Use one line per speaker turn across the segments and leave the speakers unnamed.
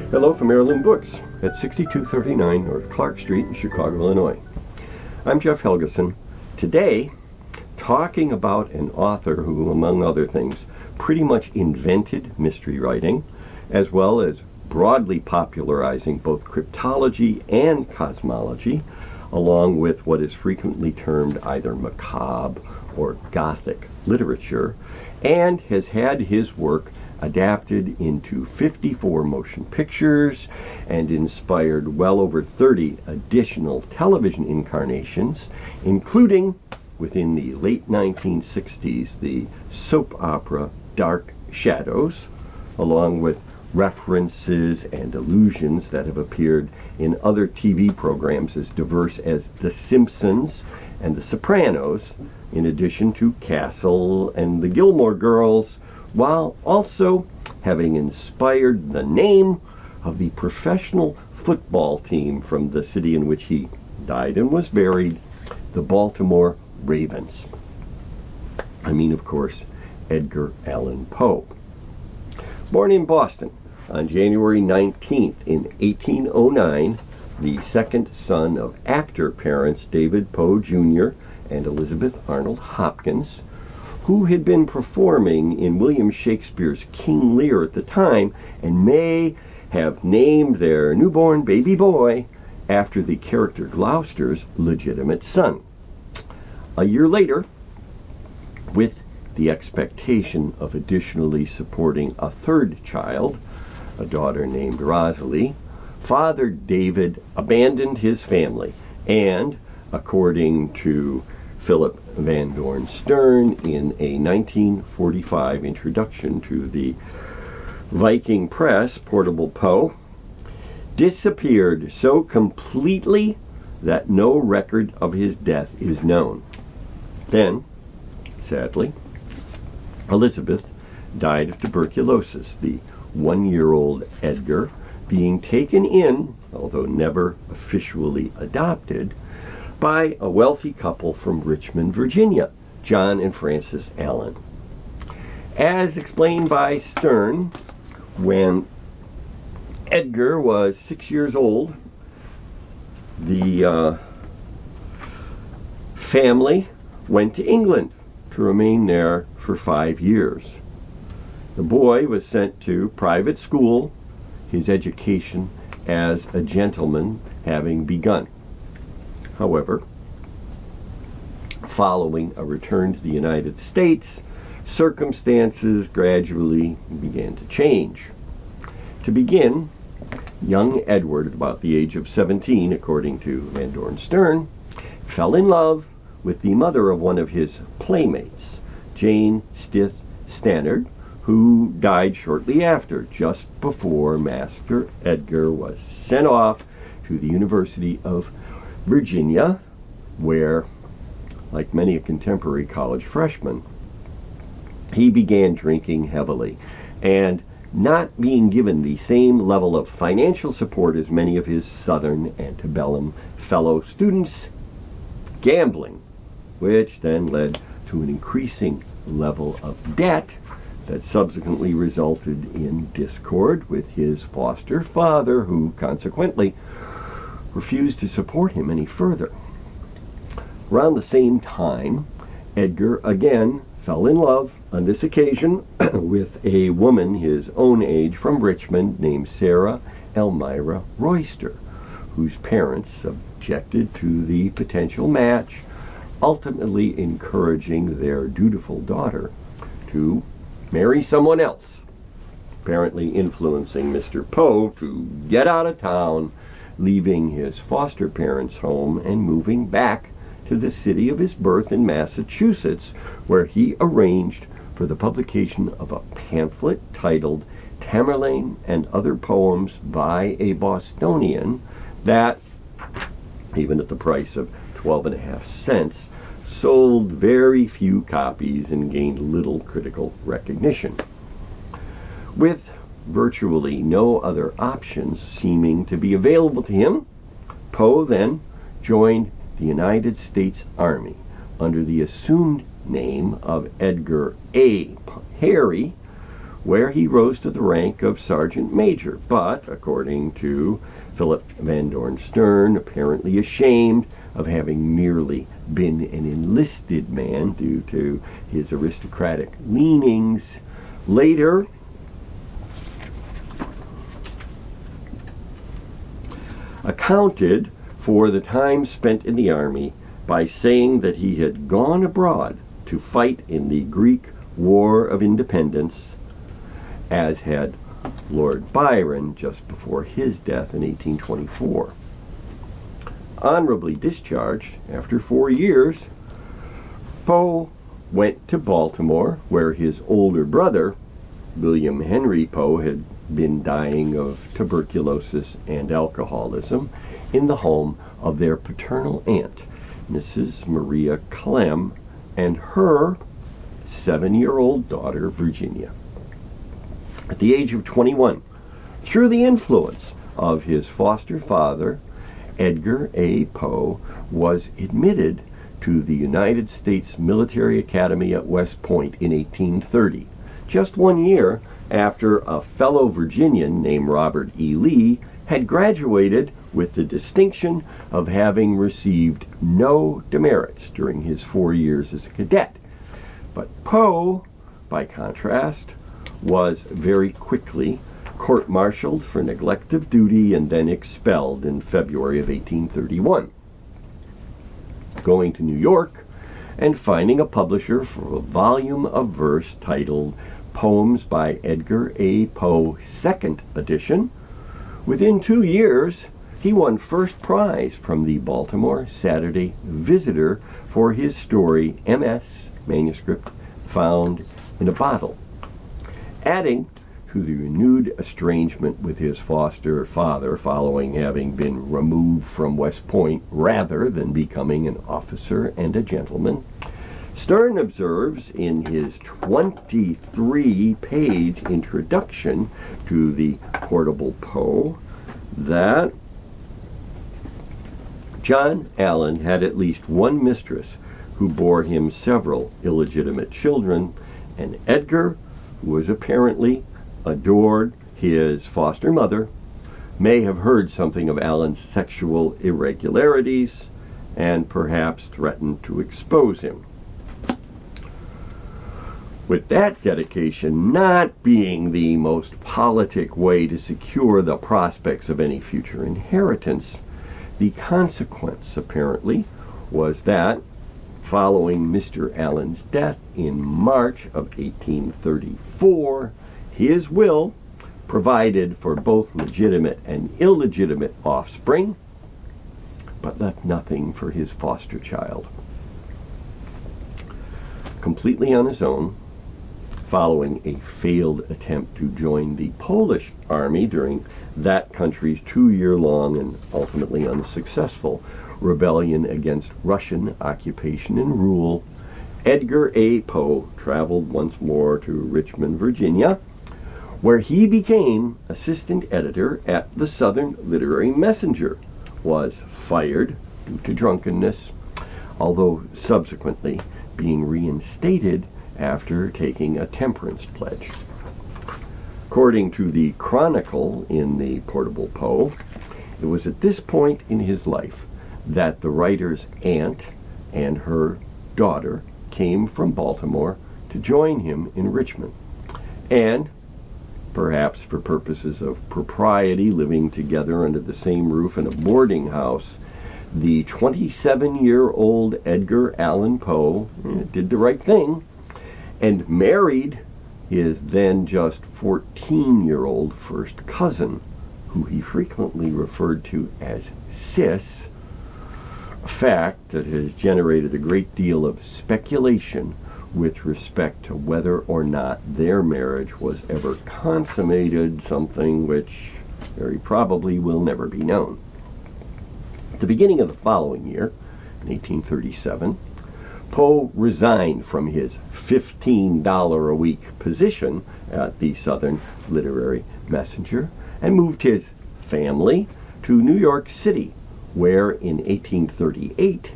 Hello from Heirloom Books at 6239 North Clark Street in Chicago, Illinois. I'm Jeff Helgeson. Today, talking about an author who, among other things, pretty much invented mystery writing, as well as broadly popularizing both cryptology and cosmology, along with what is frequently termed either macabre or gothic literature, and has had his work adapted into 54 motion pictures and inspired well over 30 additional television incarnations, including, within the late 1960s, the soap opera Dark Shadows, along with references and allusions that have appeared in other TV programs as diverse as The Simpsons and The Sopranos, in addition to Castle and The Gilmore Girls, while also having inspired the name of the professional football team from the city in which he died and was buried, the Baltimore Ravens. I mean, of course, Edgar Allan Poe. Born in Boston on January 19th in 1809, the second son of actor parents David Poe Jr. and Elizabeth Arnold Hopkins, who had been performing in William Shakespeare's King Lear at the time and may have named their newborn baby boy after the character Gloucester's legitimate son. A year later, with the expectation of additionally supporting a third child, a daughter named Rosalie, Father David abandoned his family and, according to Philip Van Dorn Stern in a 1945 introduction to the Viking Press, Portable Poe, disappeared so completely that no record of his death is known. Then, sadly, Elizabeth died of tuberculosis, the one-year-old Edgar being taken in, although never officially adopted, by a wealthy couple from Richmond, Virginia, John and Frances Allen. As explained by Stern, when Edgar was 6 years old, the family went to England to remain there for 5 years. The boy was sent to private school, his education as a gentleman having begun. However, following a return to the United States, circumstances gradually began to change. To begin, young Edward, at about the age of 17, according to Van Dorn Stern, fell in love with the mother of one of his playmates, Jane Stith Stannard, who died shortly after, just before Master Edgar was sent off to the University of Virginia, where, like many a contemporary college freshman, he began drinking heavily and not being given the same level of financial support as many of his Southern antebellum fellow students, gambling, which then led to an increasing level of debt that subsequently resulted in discord with his foster father, who consequently refused to support him any further. Around the same time, Edgar again fell in love, on this occasion, with a woman his own age from Richmond named Sarah Elmira Royster, whose parents objected to the potential match, ultimately encouraging their dutiful daughter to marry someone else, apparently influencing Mr. Poe to get out of town, leaving his foster parents' home and moving back to the city of his birth in Massachusetts, where he arranged for the publication of a pamphlet titled Tamerlane and Other Poems by a Bostonian that, even at the price of 12.5 cents, sold very few copies and gained little critical recognition. With virtually no other options seeming to be available to him, Poe then joined the United States Army under the assumed name of Edgar A. Harry, where he rose to the rank of sergeant major, but, according to Philip Van Dorn Stern, apparently ashamed of having merely been an enlisted man due to his aristocratic leanings. Later, accounted for the time spent in the army by saying that he had gone abroad to fight in the Greek War of Independence, as had Lord Byron just before his death in 1824. Honorably discharged after 4 years, Poe went to Baltimore, where his older brother, William Henry Poe, had been dying of tuberculosis and alcoholism in the home of their paternal aunt, Mrs. Maria Clem, and her 7-year-old daughter, Virginia. At the age of 21, through the influence of his foster father, Edgar A. Poe was admitted to the United States Military Academy at West Point in 1830, just 1 year after a fellow Virginian named Robert E. Lee had graduated with the distinction of having received no demerits during his 4 years as a cadet. But Poe, by contrast, was very quickly court-martialed for neglect of duty and then expelled in February of 1831. Going to New York and finding a publisher for a volume of verse titled Poems by Edgar A. Poe, 2nd edition, within 2 years he won first prize from the Baltimore Saturday Visitor for his story MS manuscript found in a bottle. Adding to the renewed estrangement with his foster father following having been removed from West Point rather than becoming an officer and a gentleman, Stern observes in his 23-page introduction to the Portable Poe that John Allen had at least one mistress who bore him several illegitimate children, and Edgar, who was apparently adored his foster mother, may have heard something of Allen's sexual irregularities and perhaps threatened to expose him. With that dedication not being the most politic way to secure the prospects of any future inheritance, the consequence, apparently, was that, following Mr. Allen's death in March of 1834, his will provided for both legitimate and illegitimate offspring, but left nothing for his foster child. Completely on his own, following a failed attempt to join the Polish army during that country's 2-year-long and ultimately unsuccessful rebellion against Russian occupation and rule, Edgar A. Poe traveled once more to Richmond, Virginia, where he became assistant editor at the Southern Literary Messenger, was fired due to drunkenness, although subsequently being reinstated after taking a temperance pledge. According to the Chronicle in the Portable Poe, it was at this point in his life that the writer's aunt and her daughter came from Baltimore to join him in Richmond, and, perhaps for purposes of propriety, living together under the same roof in a boarding house, the 27-year-old Edgar Allan Poe did the right thing and married his then just 14-year-old first cousin, who he frequently referred to as Sis, a fact that has generated a great deal of speculation with respect to whether or not their marriage was ever consummated, something which very probably will never be known. At the beginning of the following year, in 1837, Poe resigned from his $15 a week position at the Southern Literary Messenger and moved his family to New York City, where in 1838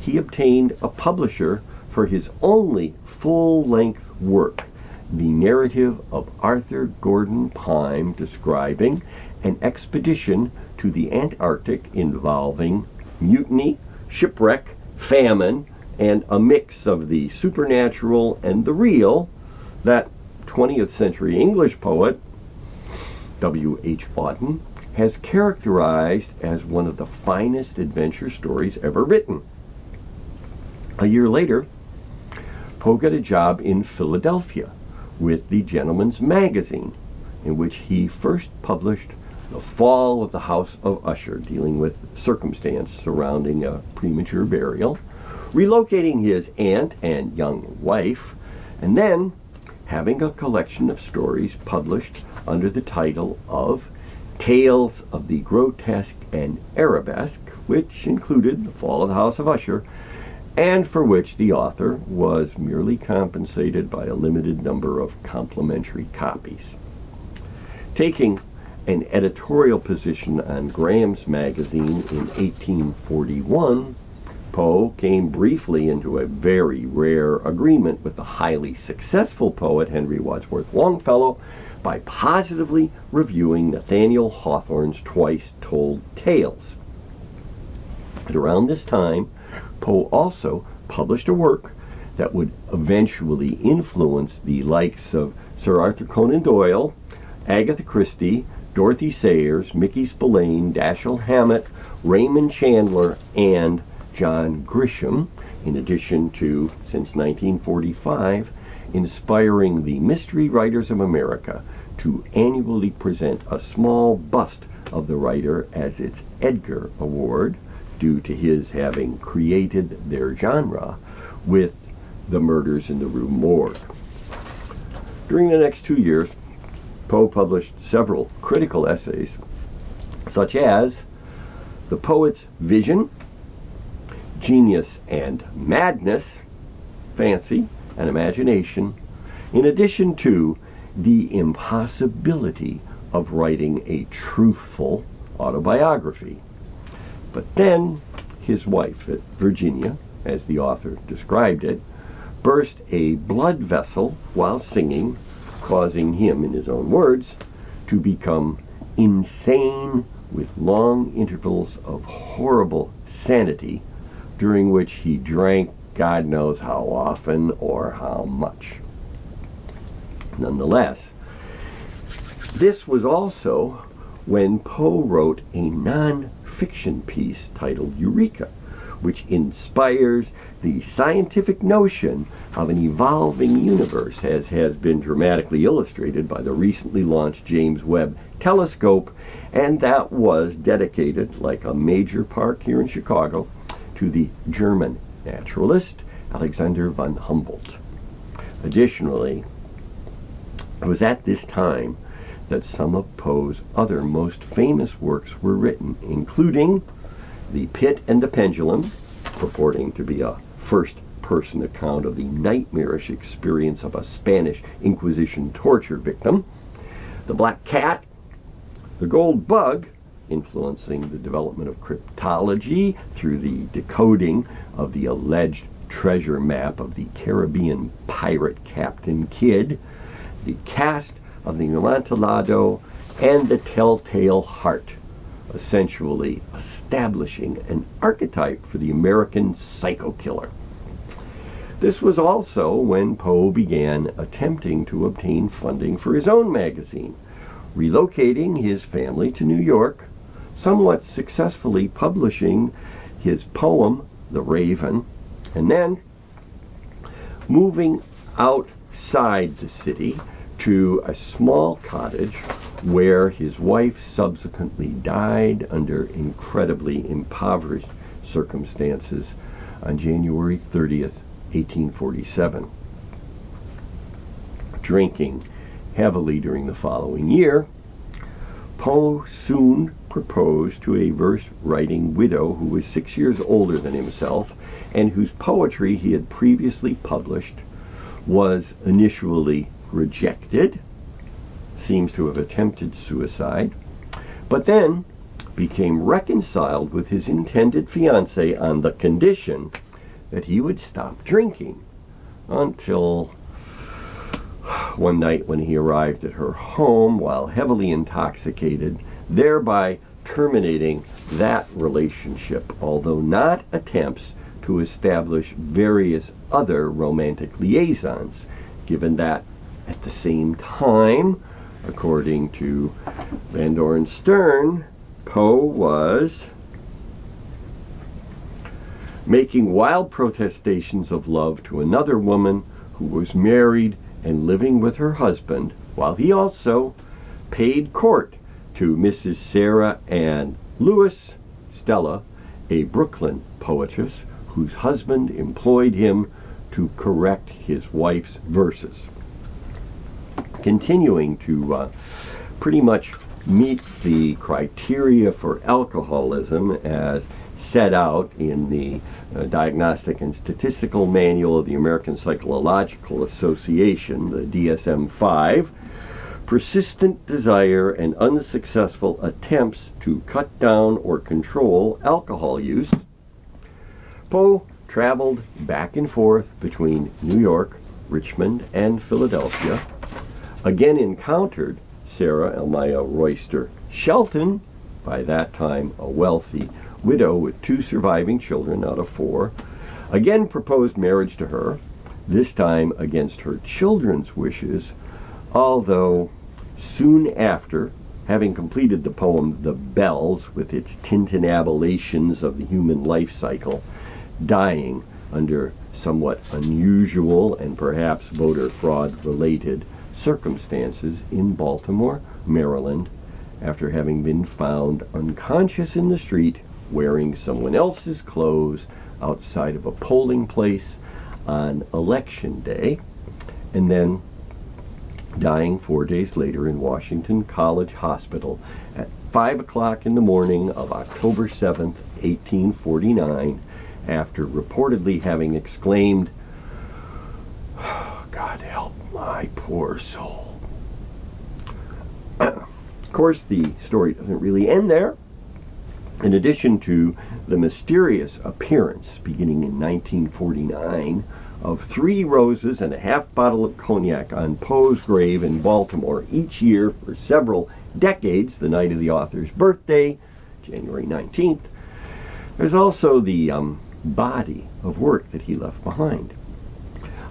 he obtained a publisher for his only full-length work, the narrative of Arthur Gordon Pym describing an expedition to the Antarctic involving mutiny, shipwreck, famine, and a mix of the supernatural and the real that 20th century English poet W.H. Auden has characterized as one of the finest adventure stories ever written. A year later, Poe got a job in Philadelphia with the Gentleman's Magazine, in which he first published The Fall of the House of Usher, dealing with circumstance surrounding a premature burial, relocating his aunt and young wife, and then having a collection of stories published under the title of Tales of the Grotesque and Arabesque, which included The Fall of the House of Usher, and for which the author was merely compensated by a limited number of complimentary copies. Taking an editorial position on Graham's magazine in 1841, Poe came briefly into a very rare agreement with the highly successful poet Henry Wadsworth Longfellow by positively reviewing Nathaniel Hawthorne's Twice Told Tales. At around this time, Poe also published a work that would eventually influence the likes of Sir Arthur Conan Doyle, Agatha Christie, Dorothy Sayers, Mickey Spillane, Dashiell Hammett, Raymond Chandler, and John Grisham, in addition to, since 1945, inspiring the Mystery Writers of America to annually present a small bust of the writer as its Edgar Award, due to his having created their genre with The Murders in the Rue Morgue. During the next 2 years, Poe published several critical essays, such as The Poet's Vision, Genius and Madness, Fancy and Imagination, in addition to the impossibility of writing a truthful autobiography. But then his wife, Virginia, as the author described it, burst a blood vessel while singing, causing him, in his own words, to become insane with long intervals of horrible sanity, during which he drank God knows how often or how much. Nonetheless, this was also when Poe wrote a non-fiction piece titled Eureka, which inspires the scientific notion of an evolving universe, as has been dramatically illustrated by the recently launched James Webb Telescope, and that was dedicated, like a major park here in Chicago, to the German naturalist Alexander von Humboldt. Additionally, it was at this time that some of Poe's other most famous works were written, including The Pit and the Pendulum, purporting to be a first-person account of the nightmarish experience of a Spanish Inquisition torture victim, The Black Cat, The Gold Bug, influencing the development of cryptology through the decoding of the alleged treasure map of the Caribbean pirate Captain Kidd, The Cast of the Amontillado, and The Telltale Heart, essentially establishing an archetype for the American psycho killer. This was also when Poe began attempting to obtain funding for his own magazine, relocating his family to New York, somewhat successfully publishing his poem, The Raven, and then moving outside the city to a small cottage where his wife subsequently died under incredibly impoverished circumstances on January 30th, 1847. Drinking heavily during the following year, Poe soon proposed to a verse-writing widow who was 6 years older than himself and whose poetry he had previously published was initially rejected, seems to have attempted suicide, but then became reconciled with his intended fiancée on the condition that he would stop drinking until, one night when he arrived at her home while heavily intoxicated, thereby terminating that relationship, although not attempts to establish various other romantic liaisons, given that at the same time, according to Van Doren Stern, Poe was making wild protestations of love to another woman who was married and living with her husband, while he also paid court to Mrs. Sarah Ann Lewis Stella, a Brooklyn poetess whose husband employed him to correct his wife's verses. Continuing to pretty much meet the criteria for alcoholism as set out in the Diagnostic and Statistical Manual of the American Psychological Association, the DSM-5, persistent desire and unsuccessful attempts to cut down or control alcohol use, Poe traveled back and forth between New York, Richmond, and Philadelphia, again encountered Sarah Elmira Royster Shelton, by that time a wealthy widow with 2 surviving children out of 4, again proposed marriage to her, this time against her children's wishes, although soon after, having completed the poem The Bells with its tintinnabulations of the human life cycle, dying under somewhat unusual and perhaps voter fraud related circumstances in Baltimore, Maryland, after having been found unconscious in the street wearing someone else's clothes outside of a polling place on election day, and then dying 4 days later in Washington College Hospital at 5 o'clock in the morning of October 7th, 1849, after reportedly having exclaimed, "God help my poor soul." Of course, the story doesn't really end there. In addition to the mysterious appearance, beginning in 1949, of 3 roses and a half bottle of cognac on Poe's grave in Baltimore each year for several decades, the night of the author's birthday, January 19th, there's also the body of work that he left behind.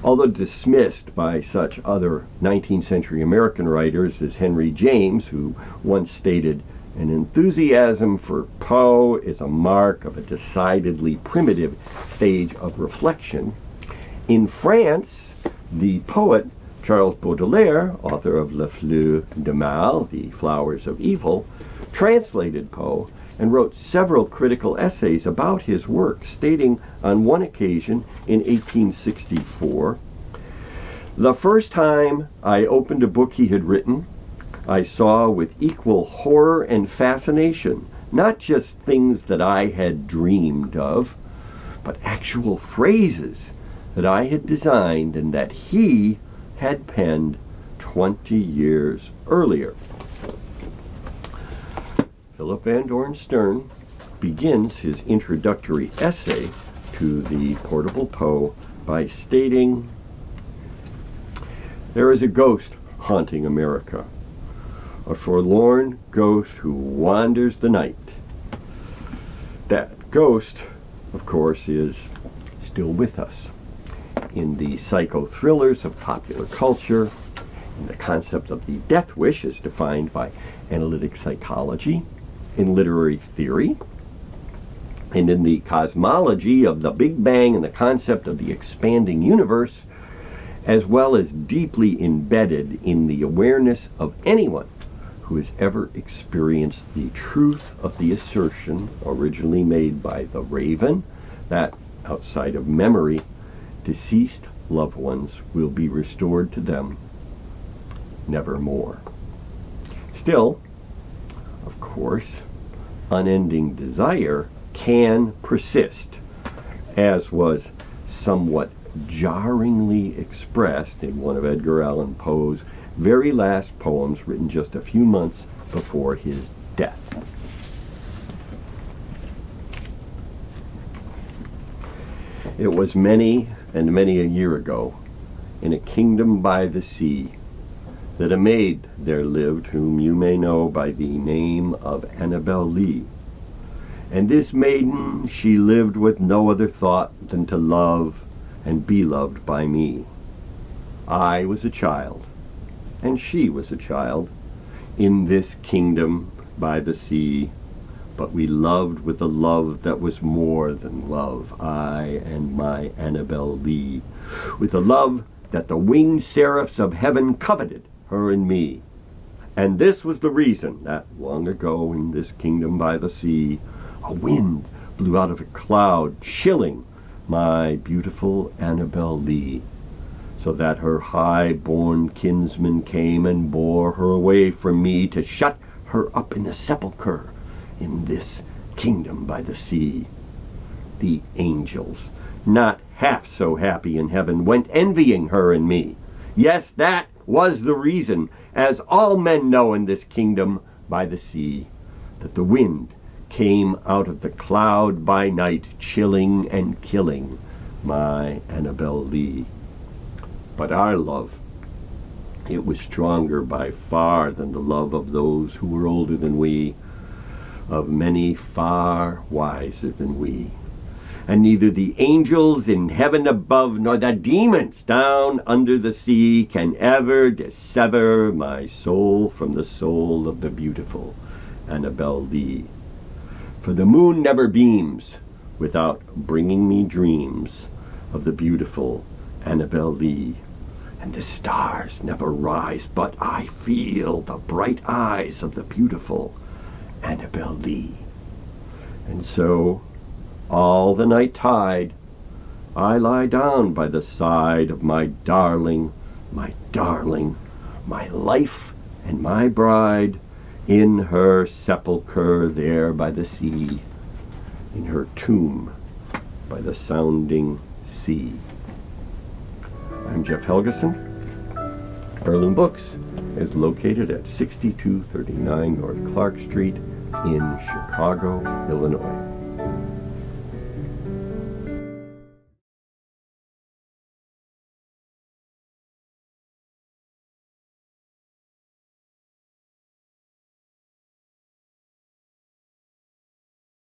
Although dismissed by such other 19th century American writers as Henry James, who once stated, "An enthusiasm for Poe is a mark of a decidedly primitive stage of reflection," in France, the poet Charles Baudelaire, author of Les Fleurs du Mal, The Flowers of Evil, translated Poe and wrote several critical essays about his work, stating on one occasion in 1864, "The first time I opened a book he had written, I saw with equal horror and fascination not just things that I had dreamed of, but actual phrases that I had designed and that he had penned 20 years earlier." Philip Van Doren Stern begins his introductory essay to the Portable Poe by stating, "There is a ghost haunting America, a forlorn ghost who wanders the night. That ghost, of course, is still with us. In the psycho-thrillers of popular culture, in the concept of the death wish as defined by analytic psychology, in literary theory, and in the cosmology of the Big Bang and the concept of the expanding universe, as well as deeply embedded in the awareness of anyone who has ever experienced the truth of the assertion originally made by the Raven that, outside of memory, deceased loved ones will be restored to them nevermore. Still, of course, unending desire can persist, as was somewhat jarringly expressed in one of Edgar Allan Poe's very last poems, written just a few months before his death. "It was many and many a year ago, in a kingdom by the sea, that a maid there lived whom you may know by the name of Annabel Lee. And this maiden, she lived with no other thought than to love and be loved by me. I was a child, and she was a child, in this kingdom by the sea, but we loved with a love that was more than love, I and my Annabel Lee, with a love that the winged seraphs of heaven coveted, her and me. And this was the reason that long ago in this kingdom by the sea, a wind blew out of a cloud, chilling my beautiful Annabel Lee, so that her high-born kinsman came and bore her away from me to shut her up in a sepulchre in this kingdom by the sea. The angels, not half so happy in heaven, went envying her and me. Yes, that was the reason, as all men know in this kingdom by the sea, that the wind came out of the cloud by night, chilling and killing my Annabel Lee. But our love, it was stronger by far than the love of those who were older than we, of many far wiser than we. And neither the angels in heaven above nor the demons down under the sea can ever dissever my soul from the soul of the beautiful Annabel Lee. For the moon never beams without bringing me dreams of the beautiful Annabel Lee. And the stars never rise, but I feel the bright eyes of the beautiful Annabel Lee. And so, all the night tide, I lie down by the side of my darling, my life and my bride, in her sepulchre there by the sea, in her tomb by the sounding sea. I'm Jeff Helgeson. Heirloom Books is located at 6239 North Clark Street in Chicago, Illinois.